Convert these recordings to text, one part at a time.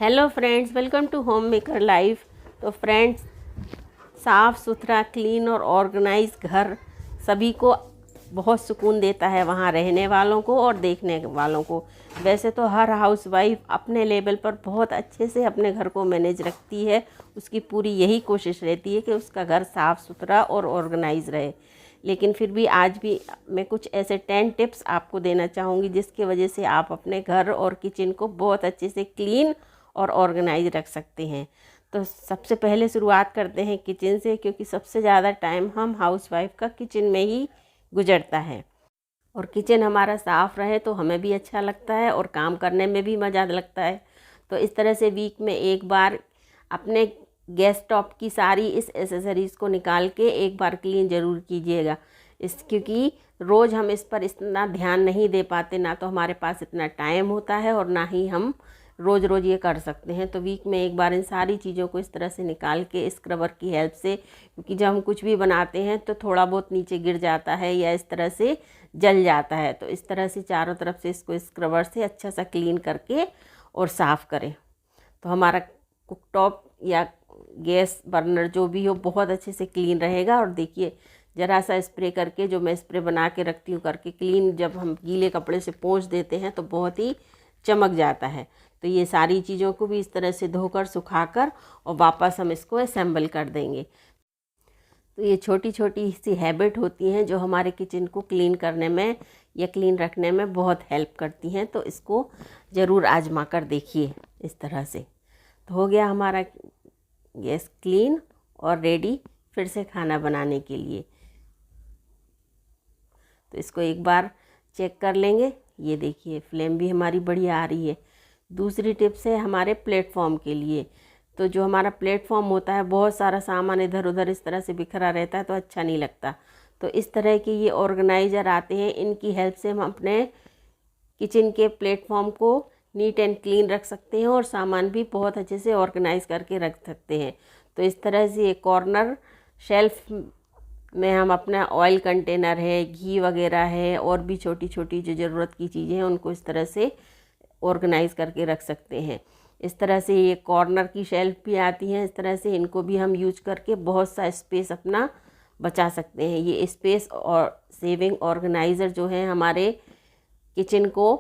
Hello friends, welcome to home maker life. तो friends, साफ़ सुथरा, क्लीन और ऑर्गेनाइज घर सभी को बहुत सुकून देता है, वहाँ रहने वालों को और देखने वालों को। वैसे तो हर हाउसवाइफ अपने लेवल पर बहुत अच्छे से अपने घर को मैनेज रखती है। उसकी पूरी यही कोशिश रहती है कि उसका घर साफ़ सुथरा और ऑर्गेनाइज रहे। लेकिन फिर भी आज भी मैं कुछ ऐसे 10 टिप्स आपको देना चाहूँगी जिसकी वजह से आप अपने घर और किचन को बहुत अच्छे से क्लीन और ऑर्गेनाइज रख सकते हैं। तो सबसे पहले शुरुआत करते हैं किचन से, क्योंकि सबसे ज़्यादा टाइम हम हाउसवाइफ का किचन में ही गुजरता है। और किचन हमारा साफ़ रहे तो हमें भी अच्छा लगता है और काम करने में भी मज़ा लगता है। तो इस तरह से वीक में एक बार अपने गैस टॉप की सारी इस एसेसरीज़ को निकाल के एक बार क्लीन ज़रूर कीजिएगा। क्योंकि रोज़ हम इस पर इतना ध्यान नहीं दे पाते, ना तो हमारे पास इतना टाइम होता है और ना ही हम रोज़ रोज़ ये कर सकते हैं। तो वीक में एक बार इन सारी चीज़ों को इस तरह से निकाल के स्क्रबर की हेल्प से, क्योंकि जब हम कुछ भी बनाते हैं तो थोड़ा बहुत नीचे गिर जाता है या इस तरह से जल जाता है, तो इस तरह से चारों तरफ से इसको स्क्रबर से अच्छा सा क्लीन करके और साफ़ करें तो हमारा कुकटॉप या गैस बर्नर जो भी हो बहुत अच्छे से क्लीन रहेगा। और देखिए, ज़रा सा स्प्रे करके, जो मैं स्प्रे बना के रखती हूँ करके क्लीन, जब हम गीले कपड़े से पोंछ देते हैं तो बहुत ही चमक जाता है। तो ये सारी चीज़ों को भी इस तरह से धोकर सुखाकर और वापस हम इसको असेंबल कर देंगे। तो ये छोटी छोटी सी हैबिट होती हैं जो हमारे किचन को क्लीन करने में या क्लीन रखने में बहुत हेल्प करती हैं। तो इसको ज़रूर आजमा कर देखिए इस तरह से। तो हो गया हमारा गैस क्लीन और रेडी फिर से खाना बनाने के लिए। तो इसको एक बार चेक कर लेंगे। ये देखिए, फ्लेम भी हमारी बढ़िया आ रही है। दूसरी टिप्स है हमारे प्लेटफॉर्म के लिए। तो जो हमारा प्लेटफॉर्म होता है, बहुत सारा सामान इधर उधर इस तरह से बिखरा रहता है तो अच्छा नहीं लगता। तो इस तरह के ये ऑर्गेनाइज़र आते हैं, इनकी हेल्प से हम अपने किचन के प्लेटफॉर्म को नीट एंड क्लीन रख सकते हैं और सामान भी बहुत अच्छे से ऑर्गेनाइज करके रख सकते हैं। तो इस तरह से एक कॉर्नर शेल्फ में हम अपना ऑयल कंटेनर है, घी वगैरह है और भी छोटी छोटी जो ज़रूरत की चीज़ें हैं उनको इस तरह से ऑर्गेनाइज करके रख सकते हैं। इस तरह से ये कॉर्नर की शेल्फ भी आती हैं, इस तरह से इनको भी हम यूज करके बहुत सा स्पेस अपना बचा सकते हैं। ये स्पेस और सेविंग ऑर्गेनाइज़र जो है हमारे किचन को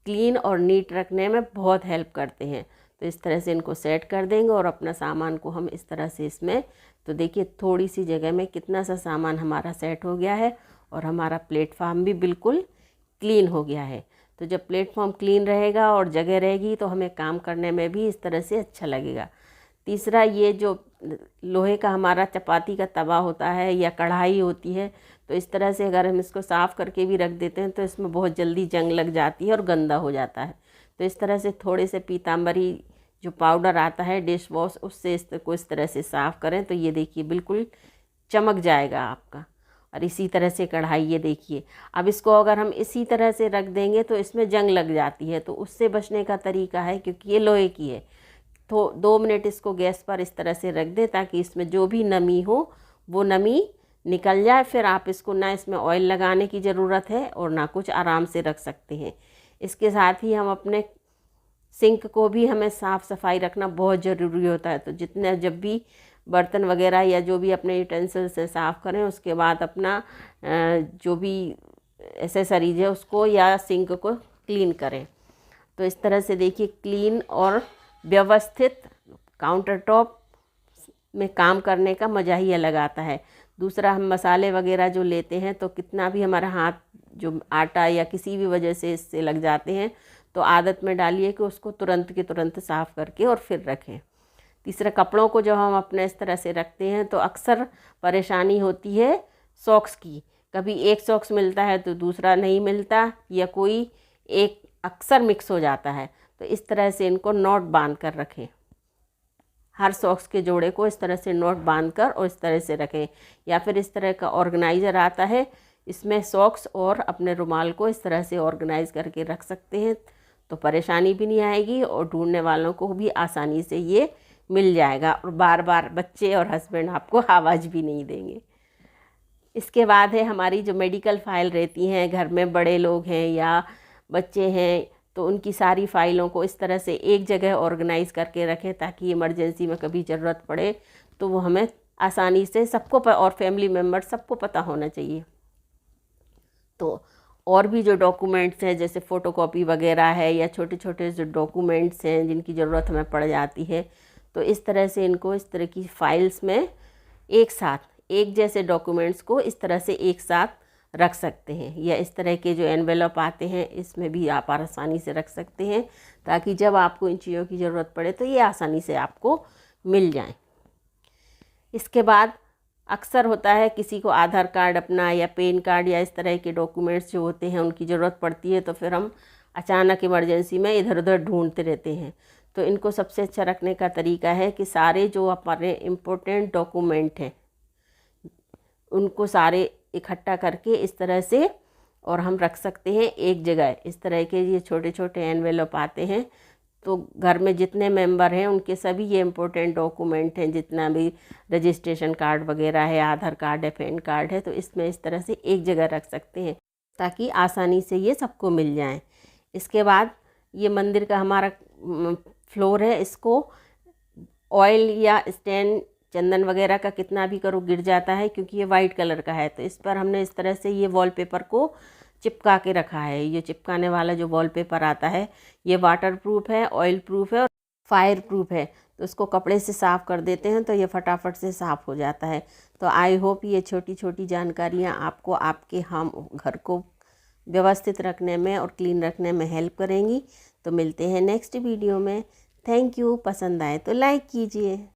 क्लीन और नीट रखने में बहुत हेल्प करते हैं। तो इस तरह से इनको सेट कर देंगे और अपना सामान को हम इस तरह से इसमें, तो देखिए थोड़ी सी जगह में कितना सा सामान हमारा सेट हो गया है और हमारा प्लेटफॉर्म भी बिल्कुल क्लीन हो गया है। तो जब प्लेटफॉर्म क्लीन रहेगा और जगह रहेगी तो हमें काम करने में भी इस तरह से अच्छा लगेगा। तीसरा, ये जो लोहे का हमारा चपाती का तवा होता है या कढ़ाई होती है, तो इस तरह से अगर हम इसको साफ़ करके भी रख देते हैं तो इसमें बहुत जल्दी जंग लग जाती है और गंदा हो जाता है। तो इस तरह से थोड़े से पीताम्बरी जो पाउडर आता है डिश वॉश, उससे इसको इस तरह से साफ़ करें तो ये देखिए बिल्कुल चमक जाएगा आपका। और इसी तरह से कढ़ाई, ये देखिए, अब इसको अगर हम इसी तरह से रख देंगे तो इसमें जंग लग जाती है। तो उससे बचने का तरीका है, क्योंकि ये लोहे की है, तो 2 मिनट इसको गैस पर इस तरह से रख दें ताकि इसमें जो भी नमी हो वो नमी निकल जाए। फिर आप इसको, ना इसमें ऑयल लगाने की ज़रूरत है और ना कुछ, आराम से रख सकते हैं। इसके साथ ही हम अपने सिंक को भी, हमें साफ़ सफाई रखना बहुत ज़रूरी होता है। तो जितने, जब भी बर्तन वगैरह या जो भी अपने यूटेंसिल से साफ़ करें, उसके बाद अपना जो भी एसेसरीज है उसको या सिंक को क्लीन करें। तो इस तरह से देखिए, क्लीन और व्यवस्थित काउंटर टॉप में काम करने का मज़ा ही अलग आता है। दूसरा, हम मसाले वगैरह जो लेते हैं तो कितना भी हमारा हाथ जो आटा या किसी भी वजह से इससे लग जाते हैं, तो आदत में डालिए कि उसको तुरंत के तुरंत साफ़ करके और फिर रखें। तीसरा, कपड़ों को जब हम अपने इस तरह से रखते हैं तो अक्सर परेशानी होती है सॉक्स की। कभी एक सॉक्स मिलता है तो दूसरा नहीं मिलता, या कोई एक अक्सर मिक्स हो जाता है। तो इस तरह से इनको नॉट बांध कर रखें। हर सॉक्स के जोड़े को इस तरह से नॉट बांध कर और इस तरह से रखें। या फिर इस तरह का ऑर्गेनाइज़र आता है, इसमें सॉक्स और अपने रुमाल को इस तरह से ऑर्गेनाइज करके रख सकते हैं, तो परेशानी भी नहीं आएगी और ढूंढने वालों को भी आसानी से ये मिल जाएगा और बार बार बच्चे और हस्बैंड आपको आवाज़ भी नहीं देंगे। इसके बाद है हमारी जो मेडिकल फाइल रहती हैं, घर में बड़े लोग हैं या बच्चे हैं, तो उनकी सारी फाइलों को इस तरह से एक जगह ऑर्गेनाइज़ करके रखें ताकि इमरजेंसी में कभी ज़रूरत पड़े तो वो हमें आसानी से सबको और फैमिली मेम्बर सबको पता होना चाहिए। तो और भी जो डॉक्यूमेंट्स हैं जैसे फ़ोटोकॉपी वगैरह है या छोटे छोटे जो डॉक्यूमेंट्स हैं जिनकी ज़रूरत हमें पड़ जाती है, तो इस तरह से इनको इस तरह की फ़ाइल्स में एक साथ एक जैसे डॉक्यूमेंट्स को इस तरह से एक साथ रख सकते हैं, या इस तरह के जो एनवेलप आते हैं इसमें भी आप आसानी से रख सकते हैं ताकि जब आपको इन चीज़ों की ज़रूरत पड़े तो ये आसानी से आपको मिल जाएं। इसके बाद अक्सर होता है किसी को आधार कार्ड अपना या पैन कार्ड या इस तरह के डॉक्यूमेंट्स जो होते हैं उनकी ज़रूरत पड़ती है, तो फिर हम अचानक इमरजेंसी में इधर उधर ढूंढते रहते हैं। तो इनको सबसे अच्छा रखने का तरीका है कि सारे जो हमारे इम्पोर्टेंट डॉक्यूमेंट हैं उनको सारे इकट्ठा करके इस तरह से और हम रख सकते हैं एक जगह। इस तरह के ये छोटे छोटे एनवेलप आते हैं, तो घर में जितने मेंबर हैं उनके सभी ये इम्पोर्टेंट डॉक्यूमेंट हैं, जितना भी रजिस्ट्रेशन कार्ड वगैरह है, आधार कार्ड है, पैन कार्ड है, तो इसमें इस तरह से एक जगह रख सकते हैं ताकि आसानी से ये सबको मिल जाए। इसके बाद ये मंदिर का हमारा फ्लोर है, इसको ऑयल या स्टैंड चंदन वगैरह का कितना भी करो गिर जाता है क्योंकि ये वाइट कलर का है। तो इस पर हमने इस तरह से ये वॉलपेपर को चिपका के रखा है। ये चिपकाने वाला जो वॉलपेपर आता है ये वाटर प्रूफ है, ऑयल प्रूफ है और फायर प्रूफ है। तो उसको कपड़े से साफ़ कर देते हैं तो ये फटाफट से साफ़ हो जाता है। तो आई होप ये छोटी छोटी जानकारियाँ आपको आपके हम घर को व्यवस्थित रखने में और क्लीन रखने में हेल्प करेंगी। तो मिलते हैं नेक्स्ट वीडियो में। Thank you. पसंद आए तो लाइक कीजिए।